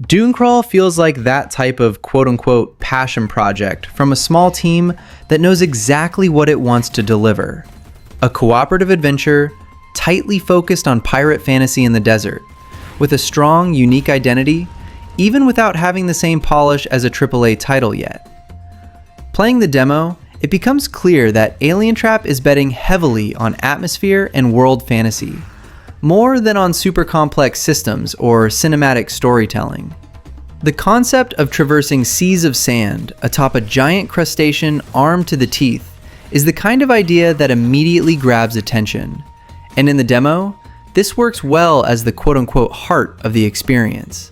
DuneCrawl feels like that type of quote-unquote passion project from a small team that knows exactly what it wants to deliver. A cooperative adventure, tightly focused on pirate fantasy in the desert, with a strong, unique identity, even without having the same polish as a AAA title yet. Playing the demo, it becomes clear that Alien Trap is betting heavily on atmosphere and world fantasy, more than on super complex systems or cinematic storytelling. The concept of traversing seas of sand atop a giant crustacean armed to the teeth is the kind of idea that immediately grabs attention. And in the demo, this works well as the quote-unquote heart of the experience.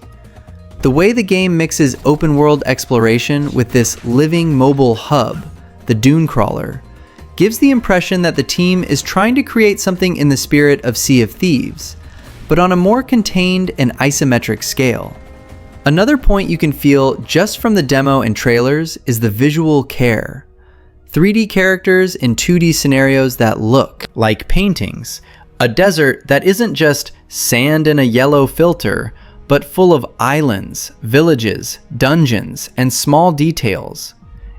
The way the game mixes open-world exploration with this living mobile hub, the DuneCrawler, gives the impression that the team is trying to create something in the spirit of Sea of Thieves, but on a more contained and isometric scale. Another point you can feel just from the demo and trailers is the visual care. 3D characters in 2D scenarios that look like paintings, a desert that isn't just sand and a yellow filter, but full of islands, villages, dungeons, and small details.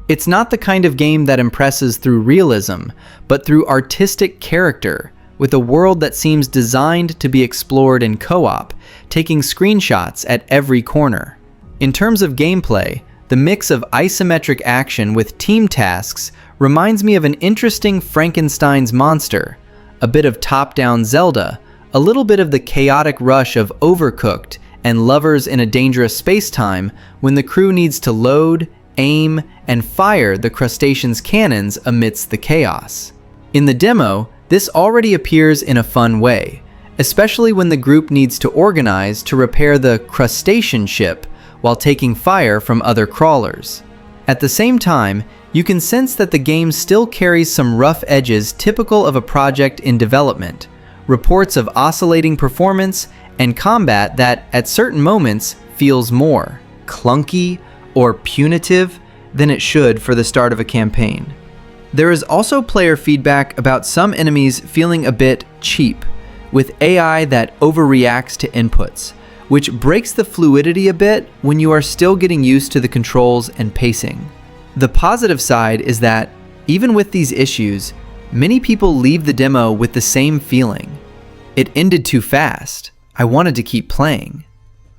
It's not the kind of game that impresses through realism, but through artistic character, with a world that seems designed to be explored in co-op, taking screenshots at every corner. In terms of gameplay, the mix of isometric action with team tasks reminds me of an interesting Frankenstein's monster, a bit of top-down Zelda, a little bit of the chaotic rush of Overcooked and Lovers in a Dangerous Space-Time when the crew needs to load, aim, and fire the crustacean's cannons amidst the chaos. In the demo, this already appears in a fun way, especially when the group needs to organize to repair the crustacean ship while taking fire from other crawlers. At the same time, you can sense that the game still carries some rough edges typical of a project in development, reports of oscillating performance, and combat that, at certain moments, feels more clunky or punitive than it should for the start of a campaign. There is also player feedback about some enemies feeling a bit cheap, with AI that overreacts to inputs, which breaks the fluidity a bit when you are still getting used to the controls and pacing. The positive side is that, even with these issues, many people leave the demo with the same feeling. It ended too fast. I wanted to keep playing.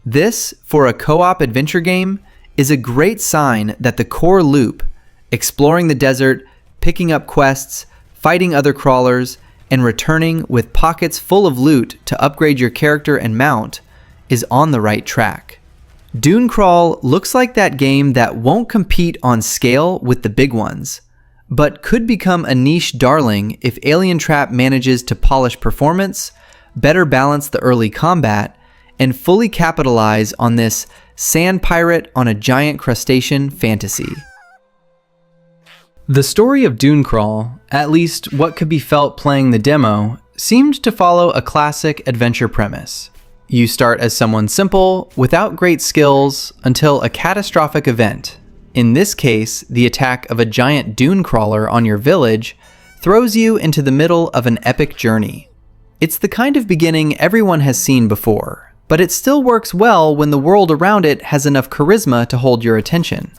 This, for a co-op adventure game, is a great sign that the core loop, exploring the desert, picking up quests, fighting other crawlers, and returning with pockets full of loot to upgrade your character and mount, is on the right track. DuneCrawl looks like that game that won't compete on scale with the big ones, but could become a niche darling if Alien Trap manages to polish performance, better balance the early combat, and fully capitalize on this sand pirate on a giant crustacean fantasy. The story of DuneCrawl, at least what could be felt playing the demo, seemed to follow a classic adventure premise. You start as someone simple, without great skills, until a catastrophic event, in this case the attack of a giant dune crawler on your village, throws you into the middle of an epic journey. It's the kind of beginning everyone has seen before, but it still works well when the world around it has enough charisma to hold your attention.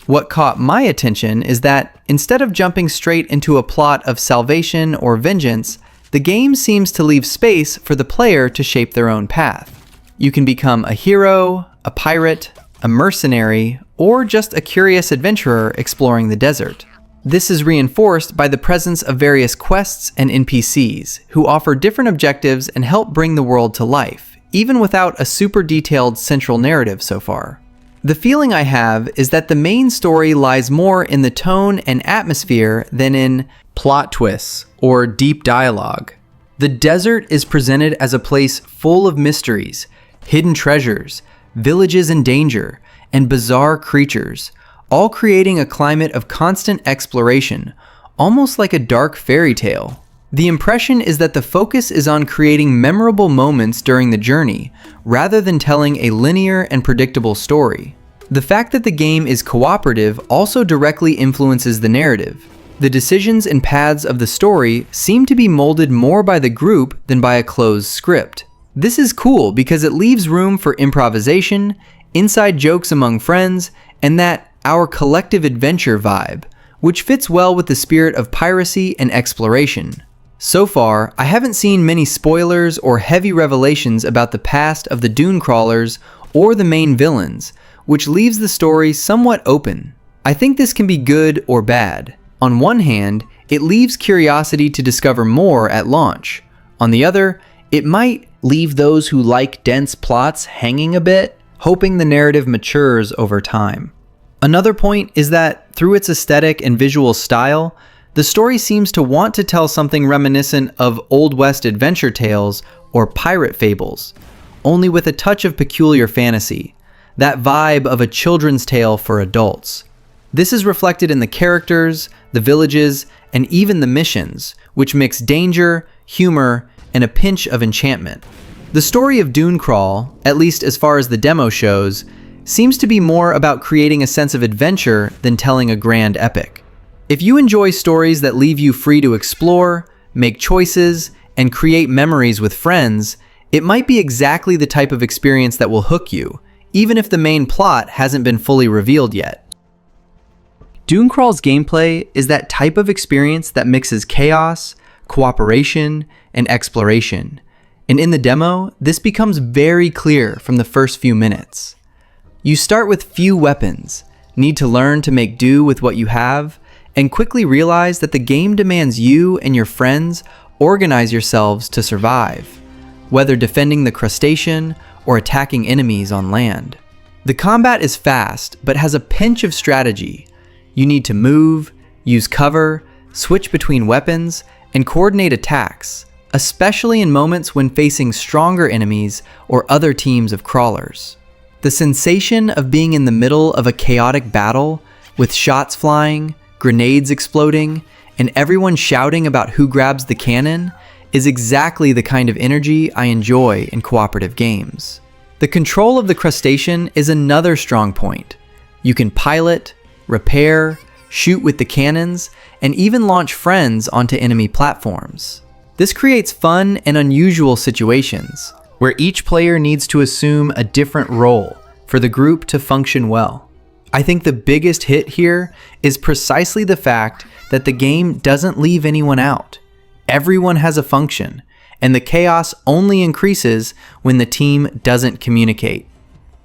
What caught my attention is that, instead of jumping straight into a plot of salvation or vengeance, the game seems to leave space for the player to shape their own path. You can become a hero, a pirate, a mercenary, or just a curious adventurer exploring the desert. This is reinforced by the presence of various quests and NPCs, who offer different objectives and help bring the world to life, even without a super detailed central narrative so far. The feeling I have is that the main story lies more in the tone and atmosphere than in plot twists or deep dialogue. The desert is presented as a place full of mysteries, hidden treasures, villages in danger, and bizarre creatures, all creating a climate of constant exploration, almost like a dark fairy tale. The impression is that the focus is on creating memorable moments during the journey, rather than telling a linear and predictable story. The fact that the game is cooperative also directly influences the narrative. The decisions and paths of the story seem to be molded more by the group than by a closed script. This is cool because it leaves room for improvisation, inside jokes among friends, and that our collective adventure vibe, which fits well with the spirit of piracy and exploration. So far, I haven't seen many spoilers or heavy revelations about the past of the Dune Crawlers or the main villains, which leaves the story somewhat open. I think this can be good or bad. On one hand, it leaves curiosity to discover more at launch. On the other, it might leave those who like dense plots hanging a bit, hoping the narrative matures over time. Another point is that through its aesthetic and visual style, the story seems to want to tell something reminiscent of Old West adventure tales or pirate fables, only with a touch of peculiar fantasy, that vibe of a children's tale for adults. This is reflected in the characters, the villages, and even the missions, which mix danger, humor, and a pinch of enchantment. The story of DuneCrawl, at least as far as the demo shows, seems to be more about creating a sense of adventure than telling a grand epic. If you enjoy stories that leave you free to explore, make choices, and create memories with friends, it might be exactly the type of experience that will hook you, even if the main plot hasn't been fully revealed yet. DuneCrawl's gameplay is that type of experience that mixes chaos, cooperation, and exploration. And in the demo, this becomes very clear from the first few minutes. You start with few weapons, need to learn to make do with what you have, and quickly realize that the game demands you and your friends organize yourselves to survive, whether defending the crustacean or attacking enemies on land. The combat is fast, but has a pinch of strategy. You need to move, use cover, switch between weapons, and coordinate attacks, especially in moments when facing stronger enemies or other teams of crawlers. The sensation of being in the middle of a chaotic battle, with shots flying, grenades exploding, and everyone shouting about who grabs the cannon, is exactly the kind of energy I enjoy in cooperative games. The control of the crustacean is another strong point. You can pilot, repair, shoot with the cannons, and even launch friends onto enemy platforms. This creates fun and unusual situations, where each player needs to assume a different role for the group to function well. I think the biggest hit here is precisely the fact that the game doesn't leave anyone out. Everyone has a function, and the chaos only increases when the team doesn't communicate.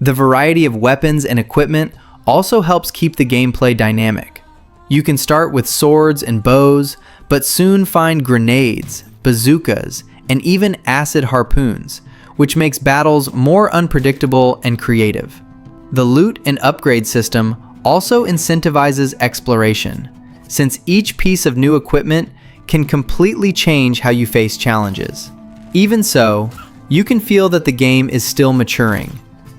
The variety of weapons and equipment also helps keep the gameplay dynamic. You can start with swords and bows, but soon find grenades, bazookas, and even acid harpoons, which makes battles more unpredictable and creative. The loot and upgrade system also incentivizes exploration, since each piece of new equipment can completely change how you face challenges. Even so, you can feel that the game is still maturing.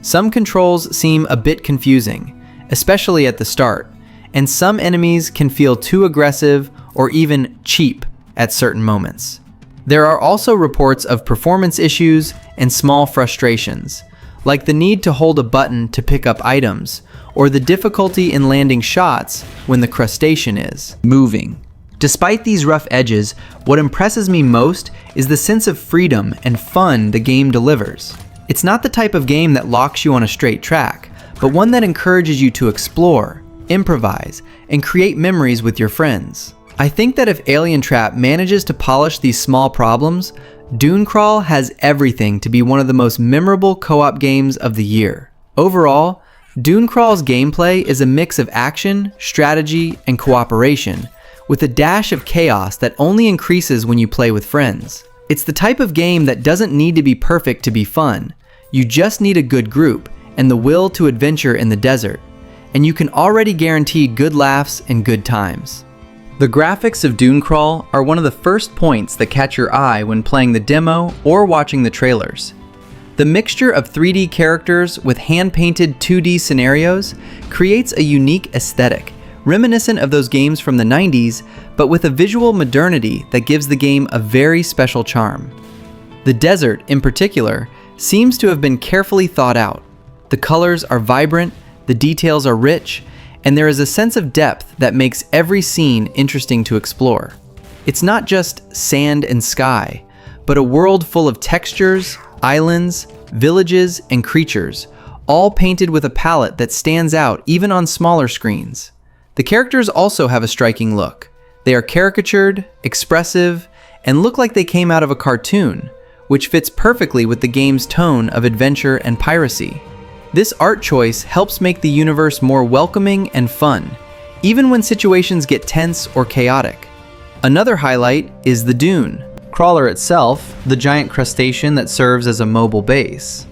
Some controls seem a bit confusing, especially at the start, and some enemies can feel too aggressive or even cheap at certain moments. There are also reports of performance issues and small frustrations, like the need to hold a button to pick up items, or the difficulty in landing shots when the crustacean is moving. Despite these rough edges, what impresses me most is the sense of freedom and fun the game delivers. It's not the type of game that locks you on a straight track, but one that encourages you to explore, improvise, and create memories with your friends. I think that if Alien Trap manages to polish these small problems, DuneCrawl has everything to be one of the most memorable co-op games of the year. Overall, DuneCrawl's gameplay is a mix of action, strategy, and cooperation, with a dash of chaos that only increases when you play with friends. It's the type of game that doesn't need to be perfect to be fun. You just need a good group and the will to adventure in the desert, and you can already guarantee good laughs and good times. The graphics of DuneCrawl are one of the first points that catch your eye when playing the demo or watching the trailers. The mixture of 3D characters with hand-painted 2D scenarios creates a unique aesthetic, reminiscent of those games from the 90s, but with a visual modernity that gives the game a very special charm. The desert, in particular, seems to have been carefully thought out. The colors are vibrant, the details are rich, and there is a sense of depth that makes every scene interesting to explore. It's not just sand and sky, but a world full of textures, islands, villages, and creatures, all painted with a palette that stands out even on smaller screens. The characters also have a striking look. They are caricatured, expressive, and look like they came out of a cartoon, which fits perfectly with the game's tone of adventure and piracy. This art choice helps make the universe more welcoming and fun, even when situations get tense or chaotic. Another highlight is the DuneCrawler itself, the giant crustacean that serves as a mobile base.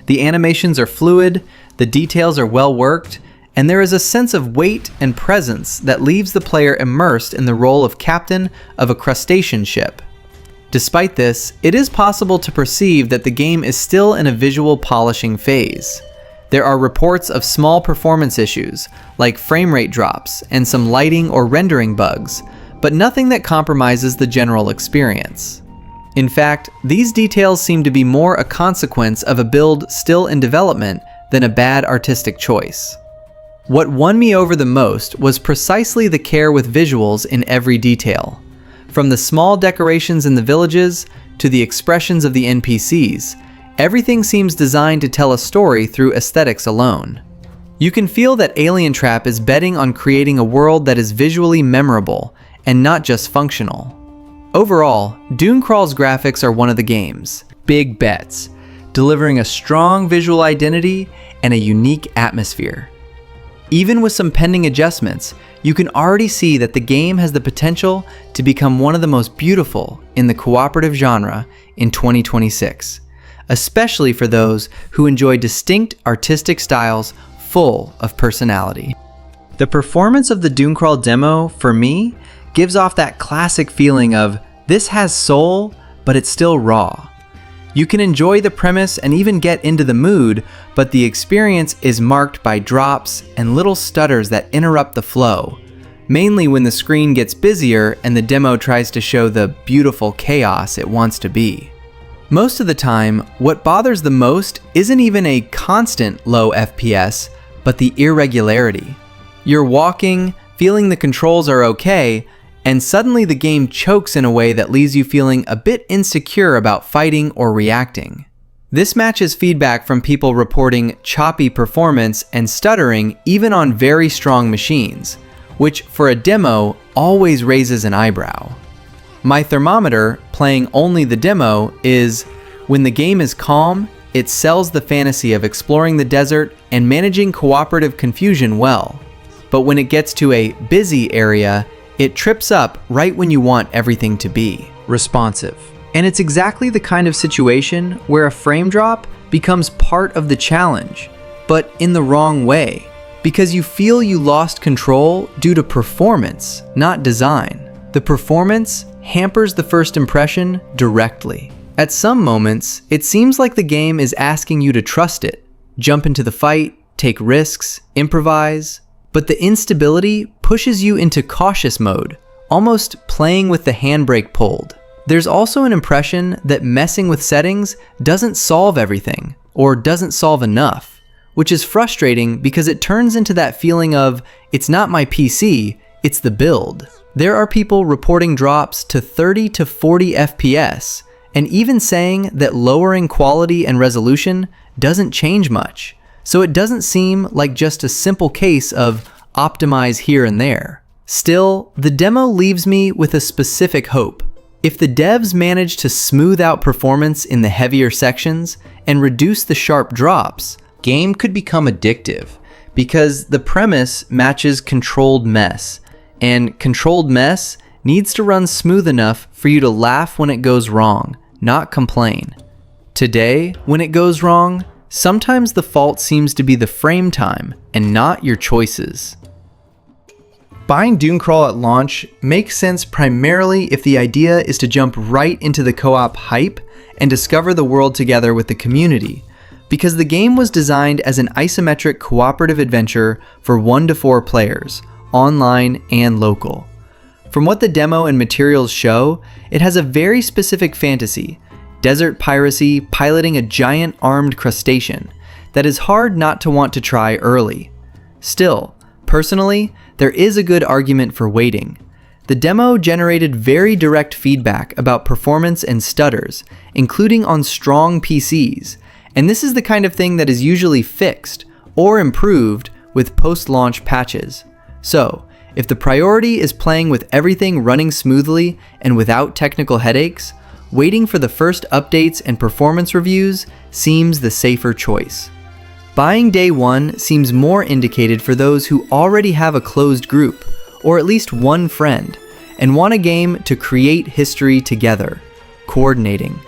The animations are fluid, the details are well worked, and there is a sense of weight and presence that leaves the player immersed in the role of captain of a crustacean ship. Despite this, it is possible to perceive that the game is still in a visual polishing phase. There are reports of small performance issues, like frame rate drops and some lighting or rendering bugs, but nothing that compromises the general experience. In fact, these details seem to be more a consequence of a build still in development than a bad artistic choice. What won me over the most was precisely the care with visuals in every detail. From the small decorations in the villages to the expressions of the NPCs, everything seems designed to tell a story through aesthetics alone. You can feel that Alien Trap is betting on creating a world that is visually memorable and not just functional. Overall, DuneCrawl's graphics are one of the game's big bets, delivering a strong visual identity and a unique atmosphere. Even with some pending adjustments, you can already see that the game has the potential to become one of the most beautiful in the cooperative genre in 2026, especially for those who enjoy distinct artistic styles full of personality. The performance of the DuneCrawl demo, for me, gives off that classic feeling of, this has soul, but it's still raw. You can enjoy the premise and even get into the mood, but the experience is marked by drops and little stutters that interrupt the flow, mainly when the screen gets busier and the demo tries to show the beautiful chaos it wants to be. Most of the time, what bothers the most isn't even a constant low FPS, but the irregularity. You're walking, feeling the controls are okay, and suddenly the game chokes in a way that leaves you feeling a bit insecure about fighting or reacting. This matches feedback from people reporting choppy performance and stuttering even on very strong machines, which for a demo always raises an eyebrow. My thermometer, playing only the demo, is when the game is calm, it sells the fantasy of exploring the desert and managing cooperative confusion well. But when it gets to a busy area, it trips up right when you want everything to be responsive. And it's exactly the kind of situation where a frame drop becomes part of the challenge, but in the wrong way, because you feel you lost control due to performance, not design. The performance hampers the first impression directly. At some moments, it seems like the game is asking you to trust it, jump into the fight, take risks, improvise, but the instability pushes you into cautious mode, almost playing with the handbrake pulled. There's also an impression that messing with settings doesn't solve everything, or doesn't solve enough, which is frustrating because it turns into that feeling of, it's not my PC, it's the build. There are people reporting drops to 30 to 40 FPS, and even saying that lowering quality and resolution doesn't change much. So it doesn't seem like just a simple case of optimize here and there. Still, the demo leaves me with a specific hope. If the devs manage to smooth out performance in the heavier sections and reduce the sharp drops, game could become addictive because the premise matches controlled mess, and controlled mess needs to run smooth enough for you to laugh when it goes wrong, not complain. Today, when it goes wrong, sometimes the fault seems to be the frame time and not your choices. Buying DuneCrawl at launch makes sense primarily if the idea is to jump right into the co-op hype and discover the world together with the community, because the game was designed as an isometric cooperative adventure for 1 to 4 players, online and local. From what the demo and materials show, it has a very specific fantasy, desert piracy piloting a giant armed crustacean, that is hard not to want to try early. Still, personally, there is a good argument for waiting. The demo generated very direct feedback about performance and stutters, including on strong PCs, And this is the kind of thing that is usually fixed or improved with post-launch patches. So, if the priority is playing with everything running smoothly and without technical headaches, waiting for the first updates and performance reviews seems the safer choice. Buying day one seems more indicated for those who already have a closed group, or at least one friend, and want a game to create history together, coordinating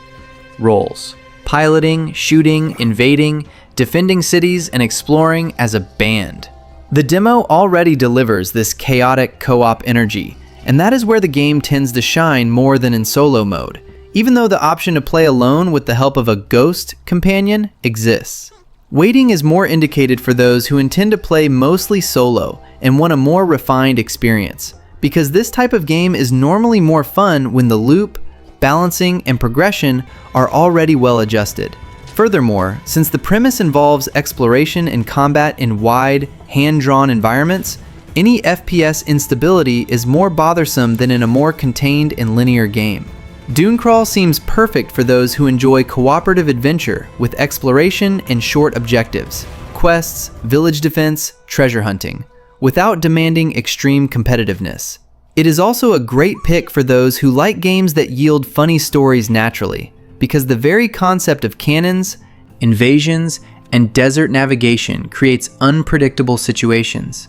roles, piloting, shooting, invading, defending cities, and exploring as a band. The demo already delivers this chaotic co-op energy, and that is where the game tends to shine more than in solo mode, even though the option to play alone with the help of a ghost companion exists. Waiting is more indicated for those who intend to play mostly solo and want a more refined experience, because this type of game is normally more fun when the loop, balancing, and progression are already well adjusted. Furthermore, since the premise involves exploration and combat in wide, hand-drawn environments, any FPS instability is more bothersome than in a more contained and linear game. DuneCrawl seems perfect for those who enjoy cooperative adventure with exploration and short objectives, quests, village defense, treasure hunting, without demanding extreme competitiveness. It is also a great pick for those who like games that yield funny stories naturally, because the very concept of cannons, invasions, and desert navigation creates unpredictable situations.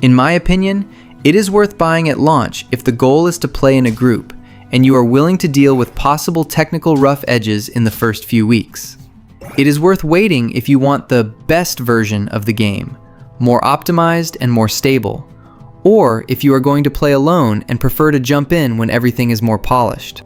In my opinion, it is worth buying at launch if the goal is to play in a group, and you are willing to deal with possible technical rough edges in the first few weeks. It is worth waiting if you want the best version of the game, more optimized and more stable, or if you are going to play alone and prefer to jump in when everything is more polished.